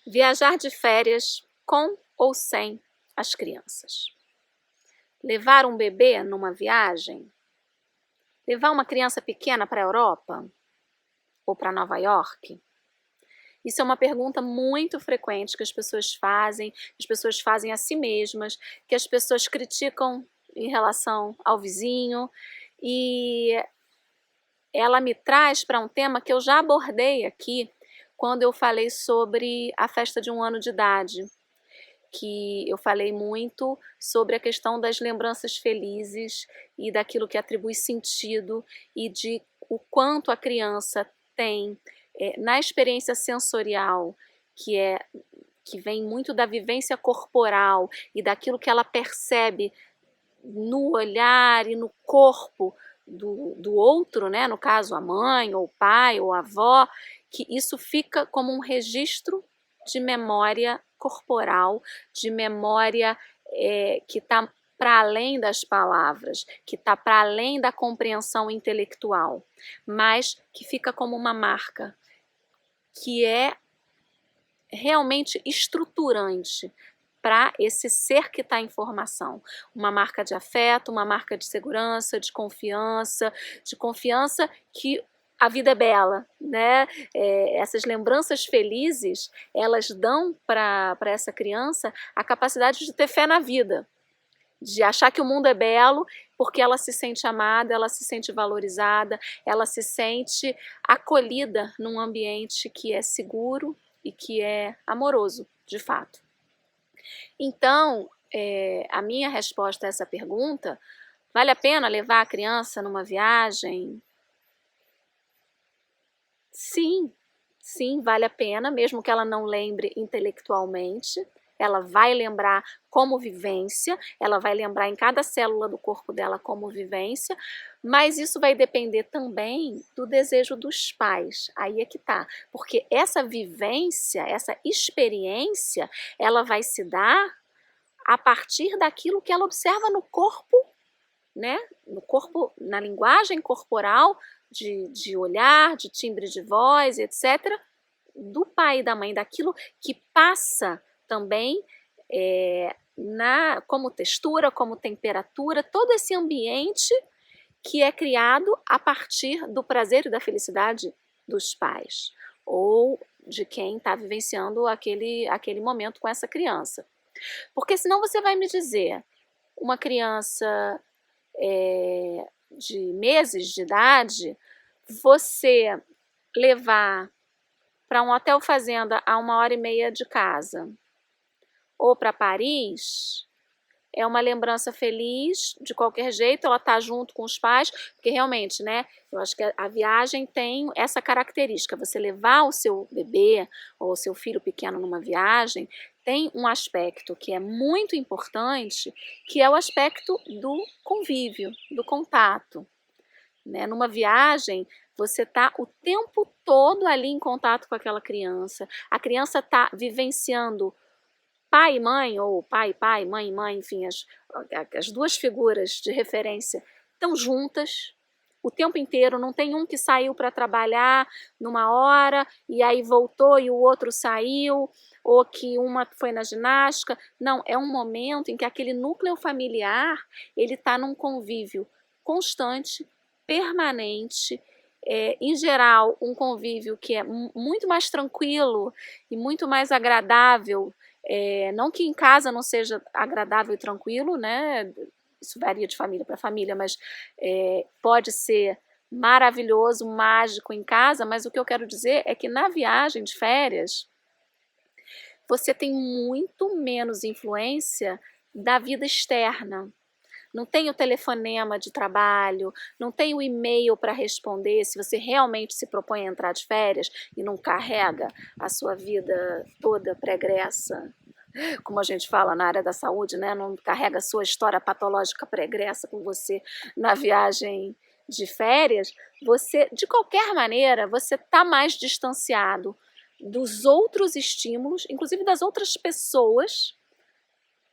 Viajar de férias com ou sem as crianças. Levar um bebê numa viagem? Levar uma criança pequena para a Europa? Ou para Nova York? Isso é uma pergunta muito frequente que as pessoas fazem a si mesmas, que as pessoas criticam em relação ao vizinho, e ela me traz para um tema que eu já abordei aqui quando eu falei sobre a festa de 1 ano de idade, que eu falei muito sobre a questão das lembranças felizes e daquilo que atribui sentido e de o quanto a criança tem na experiência sensorial, que vem muito da vivência corporal e daquilo que ela percebe no olhar e no corpo do outro, né? No caso a mãe, ou o pai, ou a avó, que isso fica como um registro de memória corporal, de memória que está para além das palavras, que está para além da compreensão intelectual, mas que fica como uma marca, que é realmente estruturante para esse ser que está em formação. Uma marca de afeto, uma marca de segurança, de confiança que a vida é bela, né? Essas lembranças felizes, elas dão para essa criança a capacidade de ter fé na vida, de achar que o mundo é belo, porque ela se sente amada, ela se sente valorizada, ela se sente acolhida num ambiente que é seguro e que é amoroso, de fato. Então, a minha resposta a essa pergunta: vale a pena levar a criança numa viagem? Sim, sim, vale a pena, mesmo que ela não lembre intelectualmente. Ela vai lembrar como vivência, ela vai lembrar em cada célula do corpo dela como vivência, mas isso vai depender também do desejo dos pais. Aí é que tá, porque essa vivência, essa experiência, ela vai se dar a partir daquilo que ela observa no corpo, né? No corpo, na linguagem corporal, de olhar, de timbre de voz, etc., do pai e da mãe, daquilo que passa também como textura, como temperatura, todo esse ambiente que é criado a partir do prazer e da felicidade dos pais, ou de quem está vivenciando aquele momento com essa criança. Porque senão você vai me dizer, uma criança de meses de idade, você levar para um hotel fazenda a 1h30 de casa, ou para Paris, é uma lembrança feliz, de qualquer jeito, ela está junto com os pais, porque realmente, né, eu acho que a viagem tem essa característica, você levar o seu bebê ou o seu filho pequeno numa viagem, tem um aspecto que é muito importante, que é o aspecto do convívio, do contato, né? Numa viagem, você está o tempo todo ali em contato com aquela criança, a criança está vivenciando pai e mãe, ou pai, mãe, mãe, enfim, as duas figuras de referência estão juntas o tempo inteiro, não tem um que saiu para trabalhar numa hora e aí voltou e o outro saiu, ou que uma foi na ginástica. Não, é um momento em que aquele núcleo familiar, ele está num convívio constante, permanente, em geral, um convívio que é muito mais tranquilo e muito mais agradável. Não que em casa não seja agradável e tranquilo, né? Isso varia de família para família, mas pode ser maravilhoso, mágico em casa, mas o que eu quero dizer é que na viagem de férias, você tem muito menos influência da vida externa. Não tem o telefonema de trabalho, não tem o e-mail para responder, se você realmente se propõe a entrar de férias e não carrega a sua vida toda pregressa, como a gente fala na área da saúde, né? Não carrega a sua história patológica pregressa com você na viagem de férias, você, de qualquer maneira, você está mais distanciado dos outros estímulos, inclusive das outras pessoas,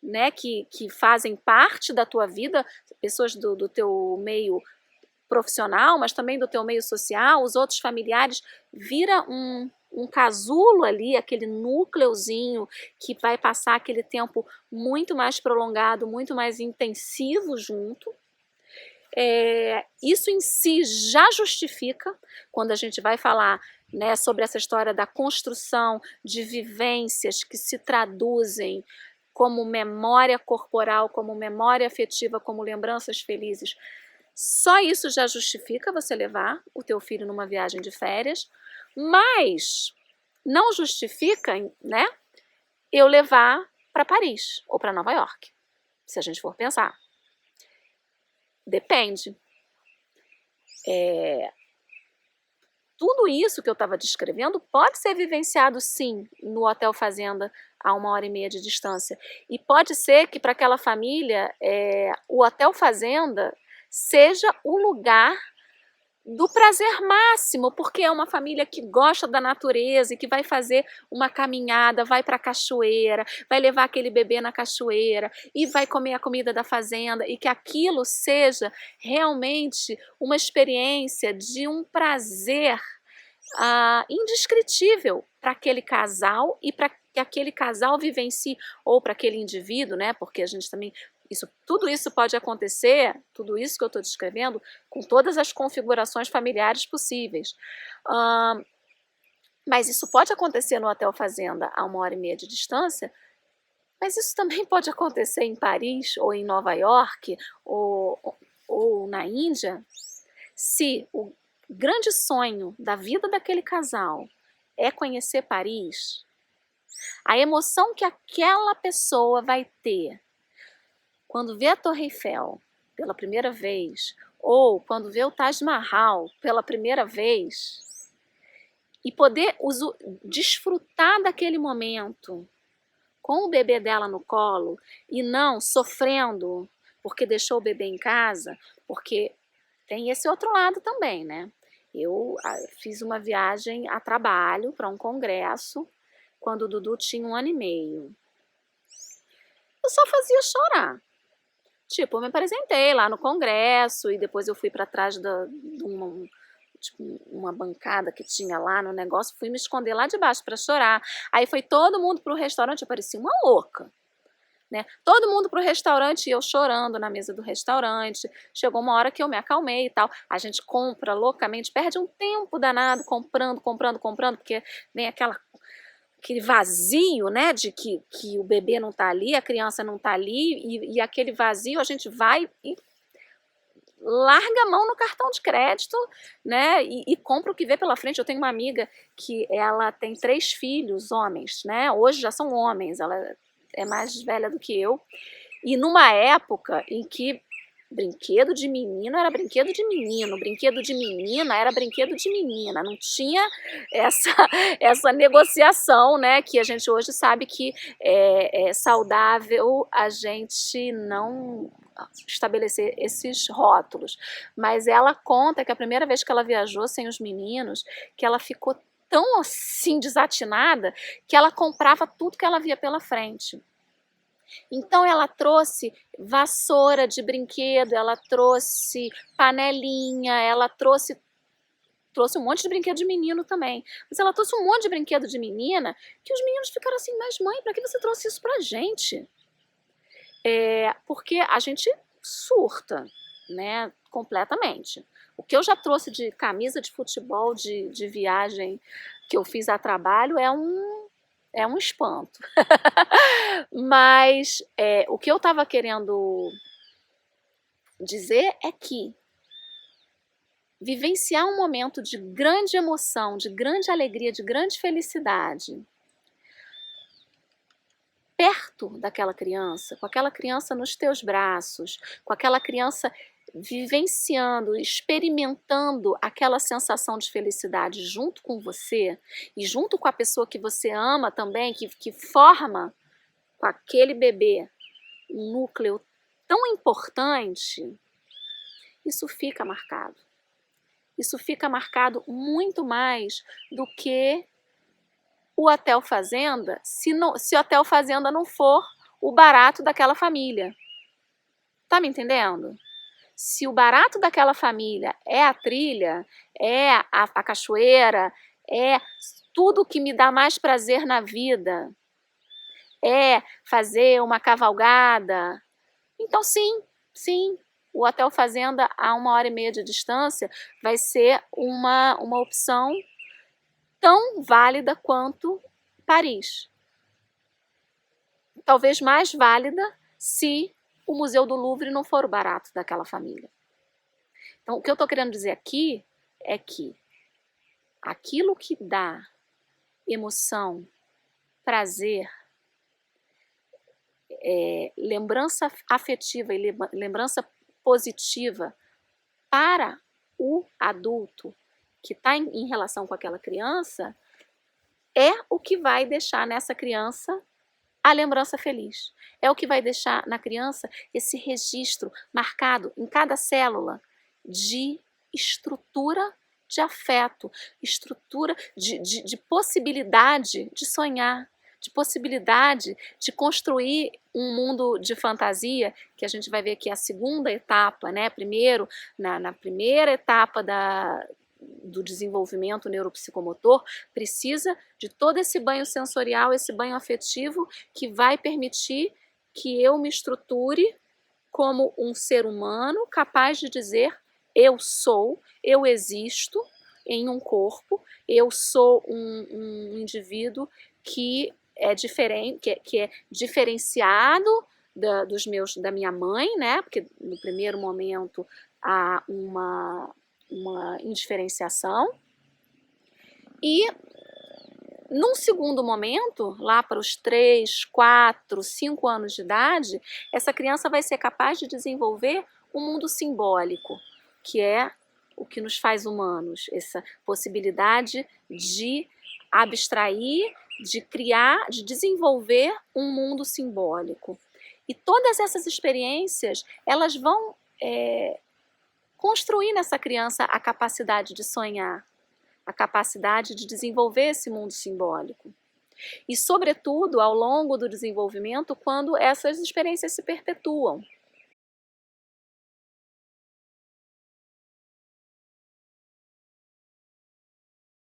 né, que fazem parte da tua vida, pessoas do teu meio profissional, mas também do teu meio social, os outros familiares, vira um casulo ali, aquele núcleozinho que vai passar aquele tempo muito mais prolongado, muito mais intensivo junto. Isso em si já justifica, quando a gente vai falar, né, sobre essa história da construção de vivências que se traduzem como memória corporal, como memória afetiva, como lembranças felizes. Só isso já justifica você levar o teu filho numa viagem de férias, mas não justifica, né, eu levar para Paris ou para Nova York, se a gente for pensar. Depende. Tudo isso que eu estava descrevendo pode ser vivenciado, sim, no Hotel Fazenda, a 1h30 de distância. E pode ser que para aquela família, o Hotel Fazenda seja o lugar do prazer máximo, porque é uma família que gosta da natureza e que vai fazer uma caminhada, vai para a cachoeira, vai levar aquele bebê na cachoeira e vai comer a comida da fazenda, e que aquilo seja realmente uma experiência de um prazer indescritível para aquele casal e para que aquele casal vivencie, ou para aquele indivíduo, né? Porque a gente também, tudo isso pode acontecer, tudo isso que eu estou descrevendo, com todas as configurações familiares possíveis. Mas isso pode acontecer no Hotel Fazenda a 1h30 de distância, mas isso também pode acontecer em Paris, ou em Nova York, ou na Índia. Se o grande sonho da vida daquele casal é conhecer Paris, a emoção que aquela pessoa vai ter quando vê a Torre Eiffel pela primeira vez, ou quando vê o Taj Mahal pela primeira vez, e poder desfrutar daquele momento com o bebê dela no colo, e não sofrendo porque deixou o bebê em casa, porque tem esse outro lado também, né? Eu fiz uma viagem a trabalho para um congresso quando o Dudu tinha 1 ano e meio. Eu só fazia chorar. Tipo, eu me apresentei lá no congresso e depois eu fui para trás de uma bancada que tinha lá no negócio, fui me esconder lá debaixo para chorar. Aí foi todo mundo pro restaurante, eu parecia uma louca, né? Todo mundo pro restaurante e eu chorando na mesa do restaurante. Chegou uma hora que eu me acalmei e tal. A gente compra loucamente, perde um tempo danado comprando, porque vem aquele vazio, né, de que o bebê não tá ali, a criança não tá ali, e aquele vazio a gente vai e larga a mão no cartão de crédito, né, e compra o que vê pela frente. Eu tenho uma amiga que ela tem 3 filhos, homens, né, hoje já são homens, ela é mais velha do que eu, e numa época em que brinquedo de menino era brinquedo de menino, brinquedo de menina era brinquedo de menina, não tinha essa negociação, né, que a gente hoje sabe que é saudável a gente não estabelecer esses rótulos. Mas ela conta que a primeira vez que ela viajou sem os meninos, que ela ficou tão assim desatinada que ela comprava tudo que ela via pela frente. Então ela trouxe vassoura de brinquedo, ela trouxe panelinha, ela trouxe um monte de brinquedo de menino também. Mas ela trouxe um monte de brinquedo de menina que os meninos ficaram assim, mas mãe, para que você trouxe isso pra gente? Porque a gente surta, né, completamente. O que eu já trouxe de camisa de futebol, de viagem que eu fiz a trabalho é um espanto. Mas o que eu estava querendo dizer é que vivenciar um momento de grande emoção, de grande alegria, de grande felicidade, perto daquela criança, com aquela criança nos teus braços, com aquela criança vivenciando, experimentando aquela sensação de felicidade junto com você e junto com a pessoa que você ama também, que forma com aquele bebê um núcleo tão importante, isso fica marcado. Isso fica marcado muito mais do que o Hotel Fazenda, se o Hotel Fazenda não for o barato daquela família. Tá me entendendo? Se o barato daquela família é a trilha, é a cachoeira, é tudo que me dá mais prazer na vida, é fazer uma cavalgada. Então sim, o Hotel Fazenda a 1h30 de distância vai ser uma opção tão válida quanto Paris. Talvez mais válida se o Museu do Louvre não for o barato daquela família. Então, o que eu estou querendo dizer aqui é que aquilo que dá emoção, prazer, lembrança afetiva e lembrança positiva para o adulto que está em relação com aquela criança, é o que vai deixar nessa criança a lembrança feliz. É o que vai deixar na criança esse registro marcado em cada célula de estrutura de afeto, estrutura de possibilidade de sonhar, de possibilidade de construir um mundo de fantasia, que a gente vai ver que é a segunda etapa, né? Primeiro, na primeira etapa do desenvolvimento neuropsicomotor, precisa de todo esse banho sensorial, esse banho afetivo, que vai permitir que eu me estruture como um ser humano capaz de dizer: eu sou, eu existo em um corpo, eu sou um indivíduo que é diferente, que é diferenciado da minha mãe, né? Porque no primeiro momento há uma indiferenciação, e num segundo momento, lá para os 3, 4, 5 anos de idade, essa criança vai ser capaz de desenvolver um mundo simbólico, que é o que nos faz humanos, essa possibilidade de abstrair, de criar, de desenvolver um mundo simbólico. E todas essas experiências, elas vão construir nessa criança a capacidade de sonhar, a capacidade de desenvolver esse mundo simbólico. E, sobretudo, ao longo do desenvolvimento, quando essas experiências se perpetuam.